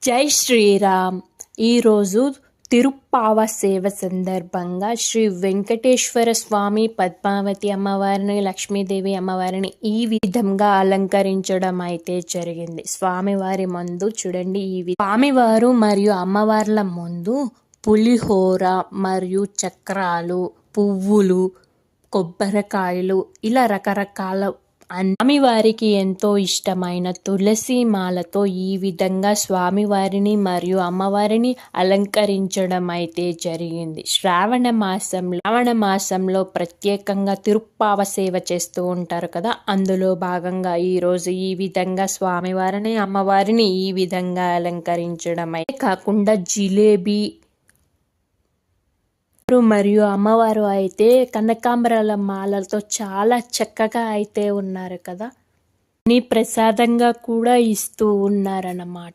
జై శ్రీరామ్. ఈరోజు తిరుప్పావ సేవ సందర్భంగా శ్రీ వెంకటేశ్వర స్వామి, పద్మావతి అమ్మవారిని, లక్ష్మీదేవి అమ్మవారిని ఈ విధంగా అలంకరించడం అయితే జరిగింది. స్వామివారి ముందు చూడండి, స్వామివారు మరియు అమ్మవార్ల ముందు పులిహోర మరియు చక్రాలు, పువ్వులు, కొబ్బరికాయలు ఇలా రకరకాల స్వామివారికి ఎంతో ఇష్టమైన తులసి మాలతో ఈ విధంగా స్వామివారిని మరియు అమ్మవారిని అలంకరించడం అయితే జరిగింది. శ్రావణ మాసంలో ప్రత్యేకంగా తిరుప్పావ సేవ చేస్తూ ఉంటారు కదా, అందులో భాగంగా ఈరోజు ఈ విధంగా స్వామివారిని అమ్మవారిని ఈ విధంగా అలంకరించడం అయితే కాకుండా జిలేబీ మరియు అమ్మవారు అయితే కనకాంబరాల మాలలతో చాలా చక్కగా అయితే ఉన్నారు కదా, నీ ప్రసాదంగా కూడా ఇస్తూ ఉన్నారన్నమాట.